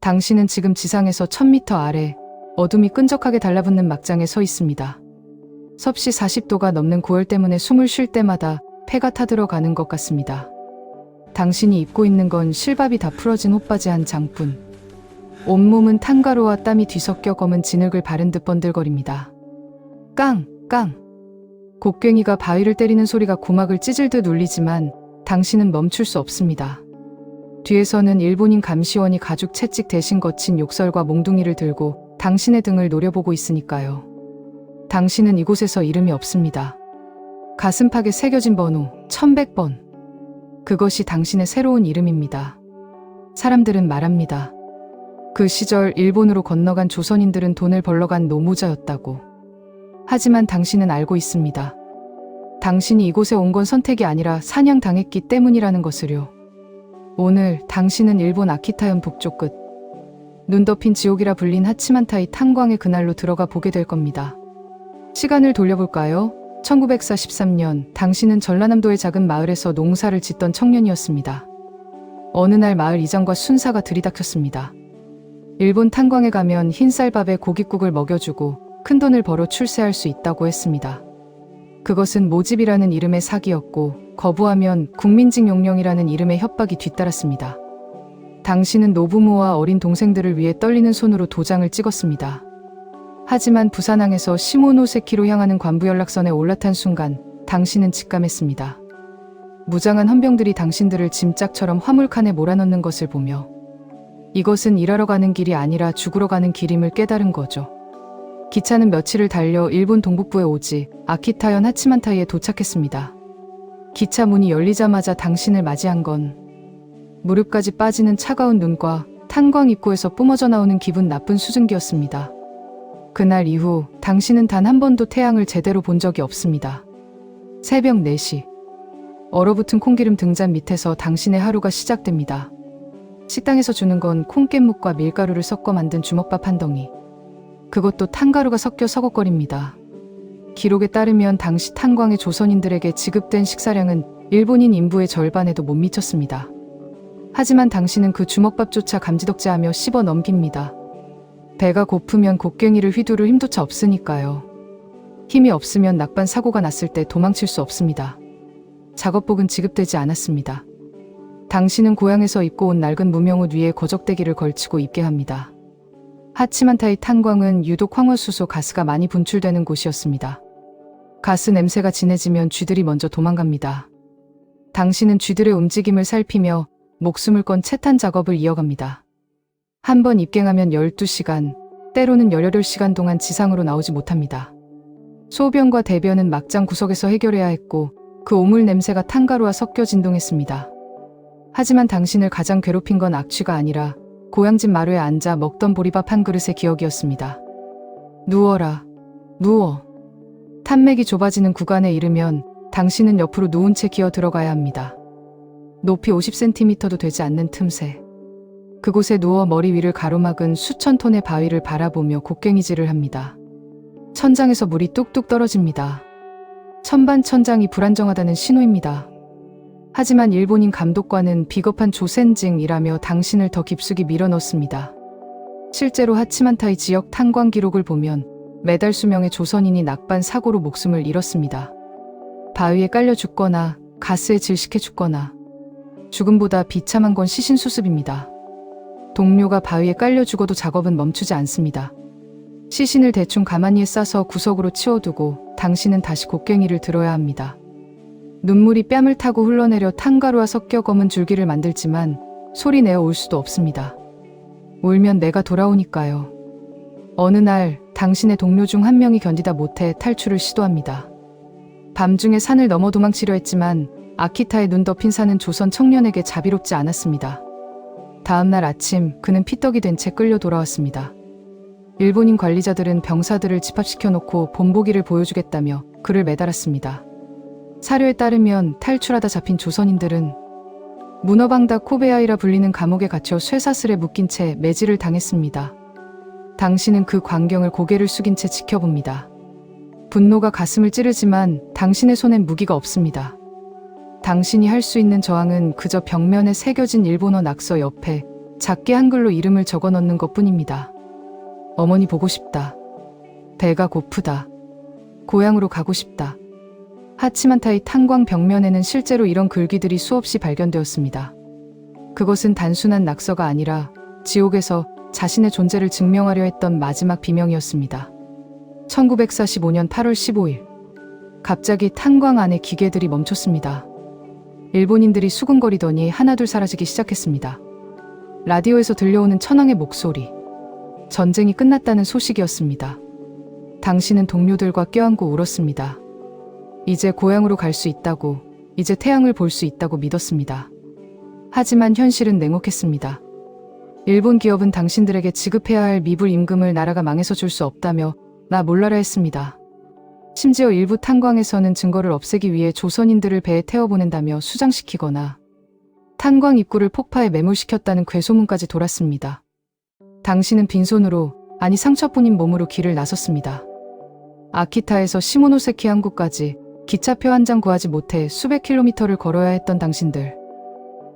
당신은 지금 지상에서 1000m 아래 어둠이 끈적하게 달라붙는 막장에 서 있습니다. 섭씨 40도가 넘는 고열 때문에 숨을 쉴 때마다 폐가 타들어가는 것 같습니다. 당신이 입고 있는 건 실밥이 다 풀어진 옷바지 한 장뿐. 온몸은 탄가루와 땀이 뒤섞여 검은 진흙을 바른 듯 번들거립니다. 깡! 깡! 곡괭이가 바위를 때리는 소리가 고막을 찢을 듯 울리지만 당신은 멈출 수 없습니다. 뒤에서는 일본인 감시원이 가죽 채찍 대신 거친 욕설과 몽둥이를 들고 당신의 등을 노려보고 있으니까요. 당신은 이곳에서 이름이 없습니다. 가슴팍에 새겨진 번호 1100번. 그것이 당신의 새로운 이름입니다. 사람들은 말합니다. 그 시절 일본으로 건너간 조선인들은 돈을 벌러 간 노무자였다고. 하지만 당신은 알고 있습니다. 당신이 이곳에 온 건 선택이 아니라 사냥당했기 때문이라는 것을요. 오늘 당신은 일본 아키타현 북쪽 끝, 눈 덮인 지옥이라 불린 하치만타이 탄광의 그날로 들어가 보게 될 겁니다. 시간을 돌려볼까요? 1943년 당신은 전라남도의 작은 마을에서 농사를 짓던 청년이었습니다. 어느 날 마을 이장과 순사가 들이닥쳤습니다. 일본 탄광에 가면 흰쌀밥에 고깃국을 먹여주고 큰돈을 벌어 출세할 수 있다고 했습니다. 그것은 모집이라는 이름의 사기였고 거부하면 국민직용령이라는 이름의 협박이 뒤따랐습니다. 당신은 노부모와 어린 동생들을 위해 떨리는 손으로 도장을 찍었습니다. 하지만 부산항에서 시모노세키로 향하는 관부 연락선에 올라탄 순간 당신은 직감했습니다. 무장한 헌병들이 당신들을 짐짝처럼 화물칸에 몰아넣는 것을 보며 이것은 일하러 가는 길이 아니라 죽으러 가는 길임을 깨달은 거죠. 기차는 며칠을 달려 일본 동북부에 오지 아키타현 하치만타이에 도착했습니다. 기차 문이 열리자마자 당신을 맞이한 건 무릎까지 빠지는 차가운 눈과 탄광 입구에서 뿜어져 나오는 기분 나쁜 수증기였습니다. 그날 이후 당신은 단 한 번도 태양을 제대로 본 적이 없습니다. 새벽 4시. 얼어붙은 콩기름 등잔 밑에서 당신의 하루가 시작됩니다. 식당에서 주는 건 콩깻묵과 밀가루를 섞어 만든 주먹밥 한 덩이. 그것도 탄가루가 섞여 서걱거립니다. 기록에 따르면 당시 탄광의 조선인들에게 지급된 식사량은 일본인 인부의 절반에도 못 미쳤습니다. 하지만 당신은 그 주먹밥조차 감지덕지하며 씹어 넘깁니다. 배가 고프면 곡괭이를 휘두를 힘조차 없으니까요. 힘이 없으면 낙반 사고가 났을 때 도망칠 수 없습니다. 작업복은 지급되지 않았습니다. 당신은 고향에서 입고 온 낡은 무명옷 위에 거적대기를 걸치고 입게 합니다. 하치만타이 탄광은 유독 황화수소 가스가 많이 분출되는 곳이었습니다. 가스 냄새가 진해지면 쥐들이 먼저 도망갑니다. 당신은 쥐들의 움직임을 살피며 목숨을 건 채탄 작업을 이어갑니다. 한 번 입갱하면 12시간, 때로는 18시간 동안 지상으로 나오지 못합니다. 소변과 대변은 막장 구석에서 해결해야 했고 그 오물 냄새가 탄가루와 섞여 진동했습니다. 하지만 당신을 가장 괴롭힌 건 악취가 아니라 고향집 마루에 앉아 먹던 보리밥 한 그릇의 기억이었습니다. 누워라. 누워. 탄맥이 좁아지는 구간에 이르면 당신은 옆으로 누운 채 기어 들어가야 합니다. 높이 50cm도 되지 않는 틈새. 그곳에 누워 머리 위를 가로막은 수천 톤의 바위를 바라보며 곡괭이질을 합니다. 천장에서 물이 뚝뚝 떨어집니다. 천반천장이 불안정하다는 신호입니다. 하지만 일본인 감독관은 비겁한 조센징이라며 당신을 더 깊숙이 밀어넣습니다. 실제로 하치만타이 지역 탄광 기록을 보면 매달 수명의 조선인이 낙반 사고로 목숨을 잃었습니다. 바위에 깔려 죽거나 가스에 질식해 죽거나 죽음보다 비참한 건 시신 수습입니다. 동료가 바위에 깔려 죽어도 작업은 멈추지 않습니다. 시신을 대충 가마니에 싸서 구석으로 치워두고 당신은 다시 곡괭이를 들어야 합니다. 눈물이 뺨을 타고 흘러내려 탄가루와 섞여 검은 줄기를 만들지만 소리 내어 울 수도 없습니다. 울면 내가 돌아오니까요. 어느 날 당신의 동료 중 한 명이 견디다 못해 탈출을 시도합니다. 밤중에 산을 넘어 도망치려 했지만 아키타의 눈 덮인 산은 조선 청년에게 자비롭지 않았습니다. 다음날 아침 그는 피떡이 된 채 끌려 돌아왔습니다. 일본인 관리자들은 병사들을 집합시켜놓고 본보기를 보여주겠다며 그를 매달았습니다. 사료에 따르면 탈출하다 잡힌 조선인들은 문어방다 코베아이라 불리는 감옥에 갇혀 쇠사슬에 묶인 채 매질을 당했습니다. 당신은 그 광경을 고개를 숙인 채 지켜봅니다. 분노가 가슴을 찌르지만 당신의 손엔 무기가 없습니다. 당신이 할 수 있는 저항은 그저 벽면에 새겨진 일본어 낙서 옆에 작게 한글로 이름을 적어 넣는 것 뿐입니다. 어머니 보고 싶다. 배가 고프다. 고향으로 가고 싶다. 하치만타이 탄광 벽면에는 실제로 이런 글귀들이 수없이 발견되었습니다. 그것은 단순한 낙서가 아니라 지옥에서 자신의 존재를 증명하려 했던 마지막 비명이었습니다. 1945년 8월 15일, 갑자기 탄광 안에 기계들이 멈췄습니다. 일본인들이 수군거리더니 하나둘 사라지기 시작했습니다. 라디오에서 들려오는 천황의 목소리. 전쟁이 끝났다는 소식이었습니다. 당신은 동료들과 껴안고 울었습니다. 이제 고향으로 갈 수 있다고, 이제 태양을 볼 수 있다고 믿었습니다. 하지만 현실은 냉혹했습니다. 일본 기업은 당신들에게 지급해야 할 미불 임금을 나라가 망해서 줄 수 없다며 나 몰라라 했습니다. 심지어 일부 탄광에서는 증거를 없애기 위해 조선인들을 배에 태워보낸다며 수장시키거나 탄광 입구를 폭파해 매몰시켰다는 괴소문까지 돌았습니다. 당신은 빈손으로, 아니 상처뿐인 몸으로 길을 나섰습니다. 아키타에서 시모노세키 항구까지 기차표 한 장 구하지 못해 수백 킬로미터를 걸어야 했던 당신들.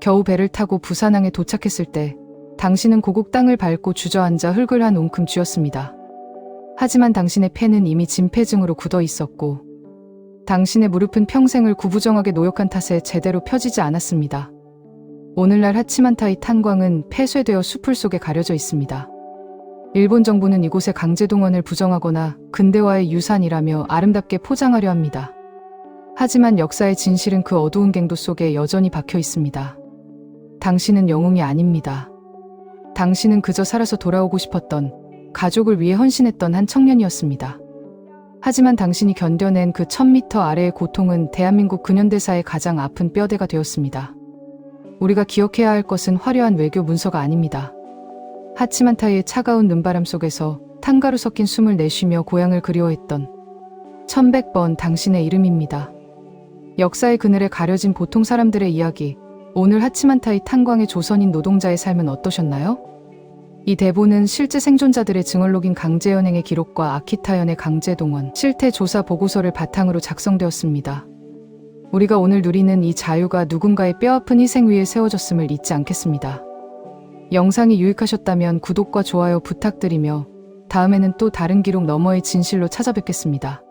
겨우 배를 타고 부산항에 도착했을 때 당신은 고국 땅을 밟고 주저앉아 흙을 한 웅큼 쥐었습니다. 하지만 당신의 폐는 이미 진폐증으로 굳어 있었고 당신의 무릎은 평생을 구부정하게 노역한 탓에 제대로 펴지지 않았습니다. 오늘날 하치만타이 탄광은 폐쇄되어 수풀 속에 가려져 있습니다. 일본 정부는 이곳의 강제동원을 부정하거나 근대화의 유산이라며 아름답게 포장하려 합니다. 하지만 역사의 진실은 그 어두운 갱도 속에 여전히 박혀 있습니다. 당신은 영웅이 아닙니다. 당신은 그저 살아서 돌아오고 싶었던, 가족을 위해 헌신했던 한 청년이었습니다. 하지만 당신이 견뎌낸 그 1000m 아래의 고통은 대한민국 근현대사의 가장 아픈 뼈대가 되었습니다. 우리가 기억해야 할 것은 화려한 외교 문서가 아닙니다. 하치만타이의 차가운 눈바람 속에서 탄가루 섞인 숨을 내쉬며 고향을 그리워했던 1100번 당신의 이름입니다. 역사의 그늘에 가려진 보통 사람들의 이야기, 오늘 하치만타이 탄광의 조선인 노동자의 삶은 어떠셨나요? 이 대본은 실제 생존자들의 증언록인 강제연행의 기록과 아키타현의 강제동원, 실태조사 보고서를 바탕으로 작성되었습니다. 우리가 오늘 누리는 이 자유가 누군가의 뼈아픈 희생 위에 세워졌음을 잊지 않겠습니다. 영상이 유익하셨다면 구독과 좋아요 부탁드리며 다음에는 또 다른 기록 너머의 진실로 찾아뵙겠습니다.